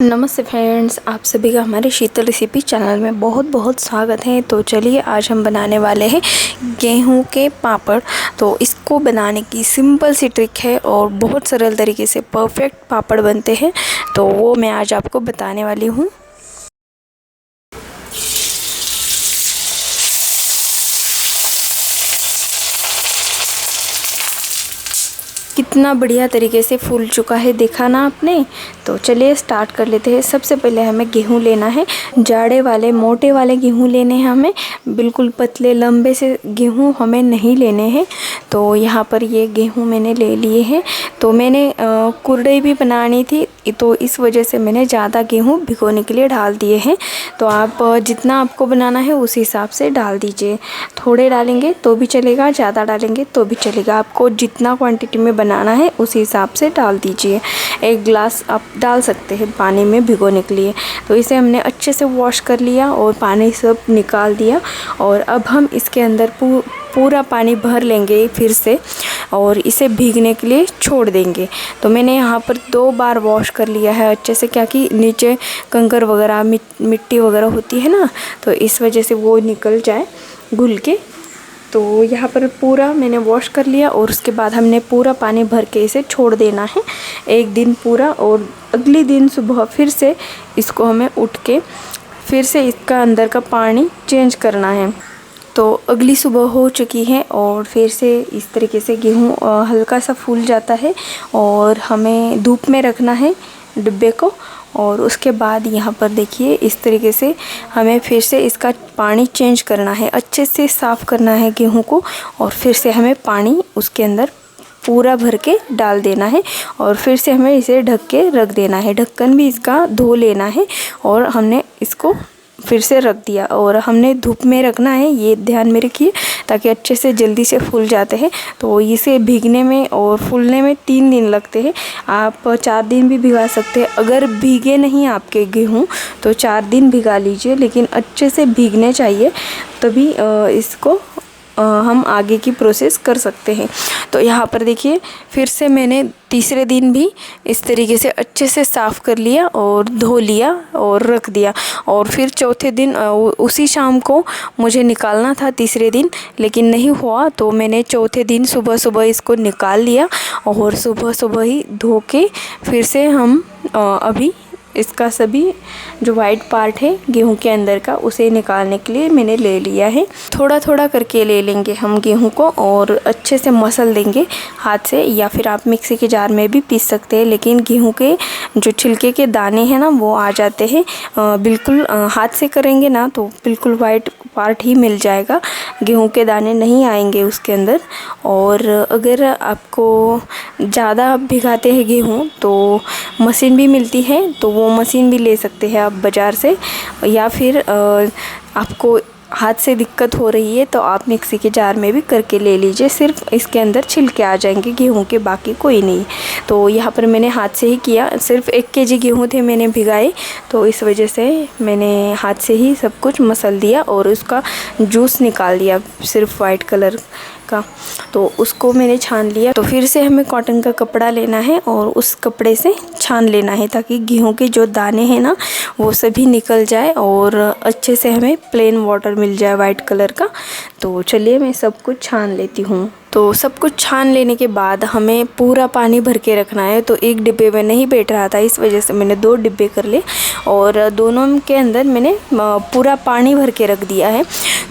नमस्ते फ्रेंड्स, आप सभी का हमारे शीतल रेसिपी चैनल में बहुत बहुत स्वागत है। तो चलिए आज हम बनाने वाले हैं गेहूं के पापड़। तो इसको बनाने की सिंपल सी ट्रिक है और बहुत सरल तरीके से परफेक्ट पापड़ बनते हैं। तो वो मैं आज आपको बताने वाली हूँ। कितना बढ़िया तरीके से फूल चुका है, देखा ना आपने। तो चलिए स्टार्ट कर लेते हैं। सबसे पहले हमें गेहूं लेना है। जाड़े वाले मोटे वाले गेहूं लेने हैं हमें, बिल्कुल पतले लंबे से गेहूं हमें नहीं लेने हैं। तो यहाँ पर ये गेहूं मैंने ले लिए हैं। तो मैंने कुरडई भी बनानी थी, तो इस वजह से मैंने ज़्यादा गेहूँ भिगोने के लिए डाल दिए हैं। तो आप जितना आपको बनाना है उस हिसाब से डाल दीजिए। थोड़े डालेंगे तो भी चलेगा, ज़्यादा डालेंगे तो भी चलेगा। आपको जितना क्वांटिटी में बनाना है उस हिसाब से डाल दीजिए। 1 गिलास आप डाल सकते हैं पानी में भिगोने के लिए। तो इसे हमने अच्छे से वॉश कर लिया और पानी सब निकाल दिया। और अब हम इसके अंदर पूरा पानी भर लेंगे फिर से और इसे भीगने के लिए छोड़ देंगे। तो मैंने यहाँ पर 2 बार वॉश कर लिया है अच्छे से, क्या कि नीचे कंकर वगैरह मिट्टी वगैरह होती है ना, तो इस वजह से वो निकल जाए घुल के। तो यहाँ पर पूरा मैंने वॉश कर लिया और उसके बाद हमने पूरा पानी भर के इसे छोड़ देना है 1 दिन पूरा। और अगले दिन सुबह फिर से इसको हमें उठ के फिर से इसका अंदर का पानी चेंज करना है। तो अगली सुबह हो चुकी है और फिर से इस तरीके से गेहूँ हल्का सा फूल जाता है और हमें धूप में रखना है डिब्बे को। और उसके बाद यहाँ पर देखिए इस तरीके से हमें फिर से इसका पानी चेंज करना है, अच्छे से साफ़ करना है गेहूँ को। और फिर से हमें पानी उसके अंदर पूरा भर के डाल देना है और फिर से हमें इसे ढक के रख देना है। ढक्कन भी इसका धो लेना है और हमने इसको फिर से रख दिया। और हमने धूप में रखना है, ये ध्यान में रखिए, ताकि अच्छे से जल्दी से फूल जाते हैं। तो इसे भीगने में और फूलने में 3 दिन लगते हैं। आप 4 दिन भी भिगा सकते हैं। अगर भीगे नहीं आपके गेहूँ तो 4 दिन भिगा लीजिए, लेकिन अच्छे से भीगने चाहिए, तभी इसको हम आगे की प्रोसेस कर सकते हैं। तो यहाँ पर देखिए फिर से मैंने तीसरे दिन भी इस तरीके से अच्छे से साफ़ कर लिया और धो लिया और रख दिया। और फिर चौथे दिन उसी शाम को मुझे निकालना था तीसरे दिन, लेकिन नहीं हुआ। तो मैंने चौथे दिन सुबह सुबह इसको निकाल लिया और सुबह सुबह ही धो के फिर से हम अभी इसका सभी जो वाइट पार्ट है गेहूं के अंदर का, उसे निकालने के लिए मैंने ले लिया है। थोड़ा थोड़ा करके ले लेंगे हम गेहूं को और अच्छे से मसल देंगे हाथ से, या फिर आप मिक्सी के जार में भी पीस सकते हैं। लेकिन गेहूं के जो छिलके के दाने हैं ना, वो आ जाते हैं। बिल्कुल हाथ से करेंगे ना तो बिल्कुल वाइट पार्ट ही मिल जाएगा, गेहूं के दाने नहीं आएंगे उसके अंदर। और अगर आपको ज़्यादा भिगाते हैं गेहूं तो मशीन भी मिलती है, तो वो मशीन भी ले सकते हैं आप बाज़ार से। या फिर आपको हाथ से दिक्कत हो रही है तो आप मिक्सी के जार में भी करके ले लीजिए। सिर्फ इसके अंदर छिलके आ जाएंगे गेहूं के, बाकी कोई नहीं। तो यहाँ पर मैंने हाथ से ही किया। सिर्फ 1 केजी गेहूं थे मैंने भिगाए, तो इस वजह से मैंने हाथ से ही सब कुछ मसल दिया और उसका जूस निकाल दिया, सिर्फ वाइट कलर का। तो उसको मैंने छान लिया। तो फिर से हमें कॉटन का कपड़ा लेना है और उस कपड़े से छान लेना है, ताकि गेहूं के जो दाने हैं ना वो सभी निकल जाए और अच्छे से हमें प्लेन वाटर मिल जाए वाइट कलर का। तो चलिए मैं सब कुछ छान लेती हूँ। तो सब कुछ छान लेने के बाद हमें पूरा पानी भर के रखना है। तो 1 डिब्बे में नहीं बैठ रहा था, इस वजह से मैंने 2 डिब्बे कर लिए और दोनों के अंदर मैंने पूरा पानी भर के रख दिया है,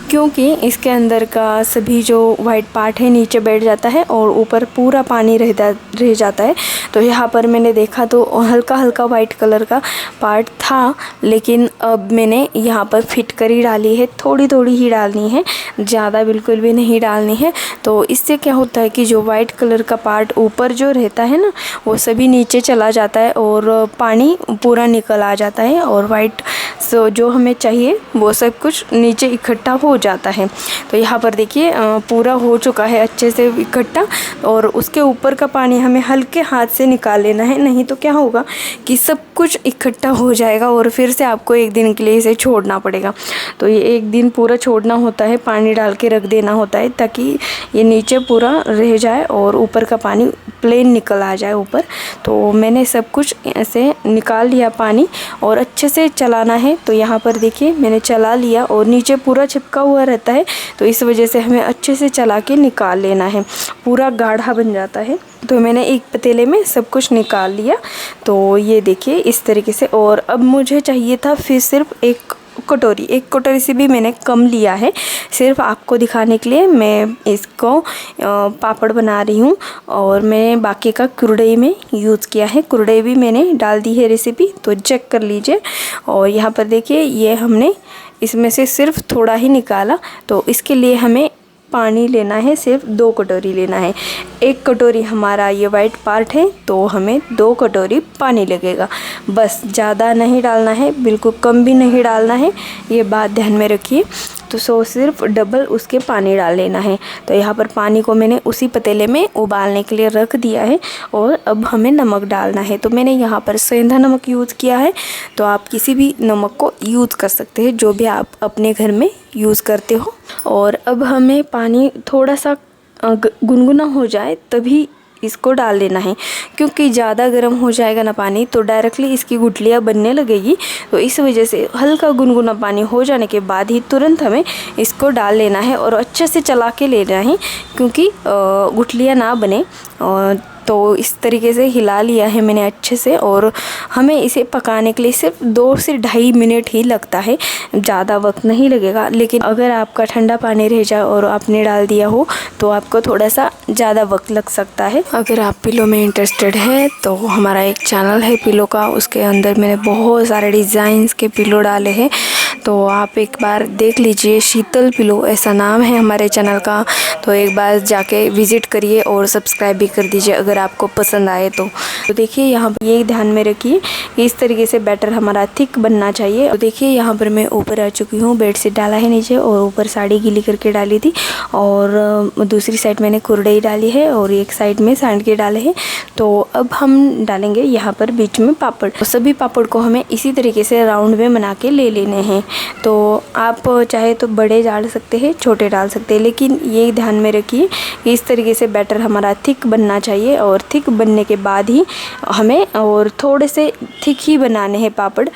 क्योंकि इसके अंदर का सभी जो वाइट पार्ट है नीचे बैठ जाता है और ऊपर पूरा पानी रह जाता है। तो यहाँ पर मैंने देखा तो हल्का हल्का वाइट कलर का पार्ट था, लेकिन अब मैंने यहाँ पर फिटकरी डाली है। थोड़ी थोड़ी ही डालनी है, ज़्यादा बिल्कुल भी नहीं डालनी है। तो इससे क्या होता है कि जो वाइट कलर का पार्ट ऊपर जो रहता है ना, वो सभी नीचे चला जाता है और पानी पूरा निकल आ जाता है और वाइट सो जो हमें चाहिए वो सब कुछ नीचे इकट्ठा हो जाता है। तो यहाँ पर देखिए पूरा हो चुका है अच्छे से इकट्ठा, और उसके ऊपर का पानी हमें हल्के हाथ से निकाल लेना है, नहीं तो क्या होगा कि सब कुछ इकट्ठा हो जाएगा और फिर से आपको एक दिन के लिए इसे छोड़ना पड़ेगा। तो ये एक दिन पूरा छोड़ना होता है, पानी डाल के रख देना होता है ताकि ये नीचे पूरा रह जाए और ऊपर का पानी प्लेन निकल आ जाए ऊपर। तो मैंने सब कुछ ऐसे निकाल लिया पानी, और अच्छे से चलाना है। तो यहाँ पर देखिए मैंने चला लिया और नीचे पूरा चिपका हुआ रहता है, तो इस वजह से हमें अच्छे से चला के निकाल लेना है, पूरा गाढ़ा बन जाता है। तो मैंने एक पतीले में सब कुछ निकाल लिया। तो ये देखिए इस तरीके से, और अब मुझे चाहिए था फिर सिर्फ एक कटोरी से भी मैंने कम लिया है, सिर्फ आपको दिखाने के लिए मैं इसको पापड़ बना रही हूँ। और मैं बाकी का कुरडई में यूज़ किया है, कुरडई भी मैंने डाल दी है रेसिपी, तो चेक कर लीजिए। और यहाँ पर देखिए ये हमने इसमें से सिर्फ थोड़ा ही निकाला, तो इसके लिए हमें पानी लेना है, सिर्फ 2 कटोरी लेना है। 1 कटोरी हमारा ये वाइट पार्ट है, तो हमें 2 कटोरी पानी लगेगा, बस ज़्यादा नहीं डालना है, बिल्कुल कम भी नहीं डालना है, ये बात ध्यान में रखिए। तो सिर्फ डबल उसके पानी डाल लेना है। तो यहाँ पर पानी को मैंने उसी पतीले में उबालने के लिए रख दिया है, और अब हमें नमक डालना है। तो मैंने यहाँ पर सेंधा नमक यूज़ किया है, तो आप किसी भी नमक को यूज़ कर सकते हैं जो भी आप अपने घर में यूज़ करते हो। और अब हमें पानी थोड़ा सा गुनगुना हो जाए तभी इसको डाल देना है, क्योंकि ज़्यादा गर्म हो जाएगा ना पानी तो डायरेक्टली इसकी गुठलियाँ बनने लगेगी। तो इस वजह से हल्का गुनगुना पानी हो जाने के बाद ही तुरंत हमें इसको डाल लेना है और अच्छे से चला के लेना है, क्योंकि गुठलियाँ ना बने। तो इस तरीके से हिला लिया है मैंने अच्छे से, और हमें इसे पकाने के लिए सिर्फ 2 से 2.5 मिनट ही लगता है, ज़्यादा वक्त नहीं लगेगा। लेकिन अगर आपका ठंडा पानी रह जाए और आपने डाल दिया हो तो आपको थोड़ा सा ज़्यादा वक्त लग सकता है। अगर आप पिलो में इंटरेस्टेड है तो हमारा एक चैनल है पिलो का, उसके अंदर मैंने बहुत सारे डिज़ाइंस के पिलो डाले हैं, तो आप एक बार देख लीजिए। शीतल पिलो ऐसा नाम है हमारे चैनल का, तो एक बार जाके विज़िट करिए और सब्सक्राइब भी कर दीजिए अगर आपको पसंद आए तो। देखिए यहाँ पर ये ध्यान में रखिए, इस तरीके से बैटर हमारा थिक बनना चाहिए। तो देखिए यहाँ पर मैं ऊपर आ चुकी हूँ, बेडशीट डाला है नीचे और ऊपर साड़ी गीली करके डाली थी, और दूसरी साइड मैंने कुरडई डाली है और एक साइड में सांड के डाले हैं। तो अब हम डालेंगे यहाँ पर बीच में पापड़। तो सभी पापड़ को हमें इसी तरीके से राउंड में बना के ले लेने हैं। तो आप चाहे तो बड़े डाल सकते हैं, छोटे डाल सकते हैं, लेकिन ये ध्यान में रखिए इस तरीके से बैटर हमारा थिक बनना चाहिए, और थिक बनने के बाद ही हमें और थोड़े से थिक ही बनाने हैं पापड़,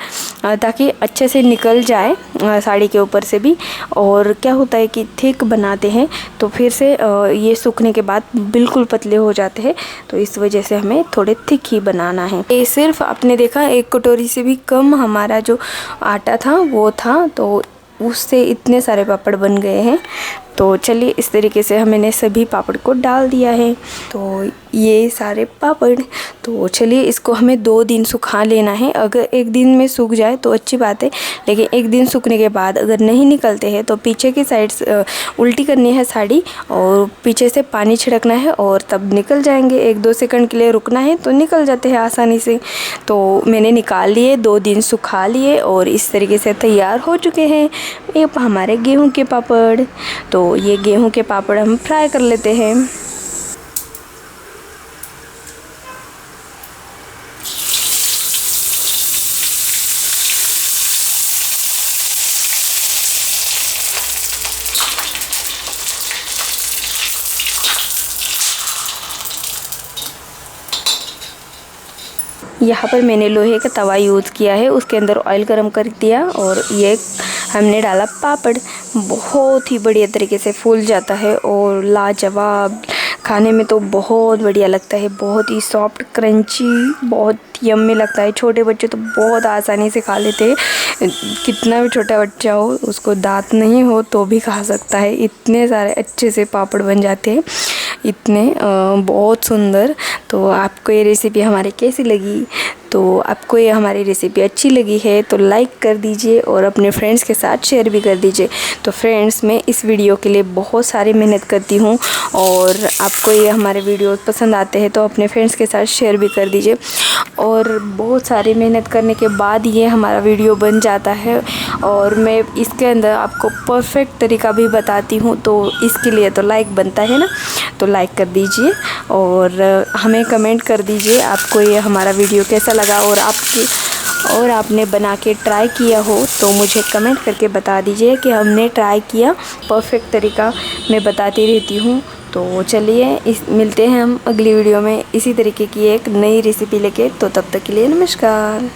ताकि अच्छे से निकल जाए साड़ी के ऊपर से भी। और क्या होता है कि थिक बनाते हैं तो फिर से ये सूखने के बाद बिल्कुल पतले हो जाते हैं, तो इस वजह से हमें थोड़े थिक ही बनाना है। ये सिर्फ आपने देखा 1 कटोरी से भी कम हमारा जो आटा था वो था, तो उससे इतने सारे पापड़ बन गए हैं। तो चलिए इस तरीके से मैंने सभी पापड़ को डाल दिया है। तो ये सारे पापड़, तो चलिए इसको हमें 2 दिन सुखा लेना है। अगर 1 दिन में सूख जाए तो अच्छी बात है, लेकिन 1 दिन सूखने के बाद अगर नहीं निकलते हैं तो पीछे की साइड उल्टी करनी है साड़ी और पीछे से पानी छिड़कना है, और तब निकल जाएंगे। 1-2 सेकंड के लिए रुकना है तो निकल जाते हैं आसानी से। तो मैंने निकाल लिए, 2 दिन सुखा लिए और इस तरीके से तैयार हो चुके हैं ये हमारे गेहूं के पापड़। तो ये गेहूं के पापड़ हम फ्राई कर लेते हैं। यहाँ पर मैंने लोहे का तवा यूज़ किया है, उसके अंदर ऑयल गरम कर दिया और ये हमने डाला पापड़। बहुत ही बढ़िया तरीके से फूल जाता है और लाजवाब, खाने में तो बहुत बढ़िया लगता है, बहुत ही सॉफ्ट क्रंची, बहुत यम्मी लगता है। छोटे बच्चे तो बहुत आसानी से खा लेते हैं, कितना भी छोटा बच्चा हो उसको दांत नहीं हो तो भी खा सकता है। इतने सारे अच्छे से पापड़ बन जाते हैं, इतने बहुत सुंदर। तो आपको ये रेसिपी हमारी कैसी लगी? तो आपको ये हमारी रेसिपी अच्छी लगी है तो लाइक कर दीजिए और अपने फ्रेंड्स के साथ शेयर भी कर दीजिए। तो फ्रेंड्स, मैं इस वीडियो के लिए बहुत सारी मेहनत करती हूँ और आपको ये हमारे वीडियो पसंद आते हैं तो अपने फ्रेंड्स के साथ शेयर भी कर दीजिए। और बहुत सारी मेहनत करने के बाद ये हमारा वीडियो बन जाता है और मैं इसके अंदर आपको परफेक्ट तरीका भी बताती हूँ, तो इसके लिए तो लाइक बनता है ना, तो लाइक कर दीजिए और हमें कमेंट कर दीजिए आपको ये हमारा वीडियो कैसा लगा और आपने बना के ट्राई किया हो तो मुझे कमेंट करके बता दीजिए कि हमने ट्राई किया। परफेक्ट तरीका मैं बताती रहती हूँ। तो चलिए मिलते हैं हम अगली वीडियो में इसी तरीके की एक नई रेसिपी लेके। तो तब तक के लिए नमस्कार।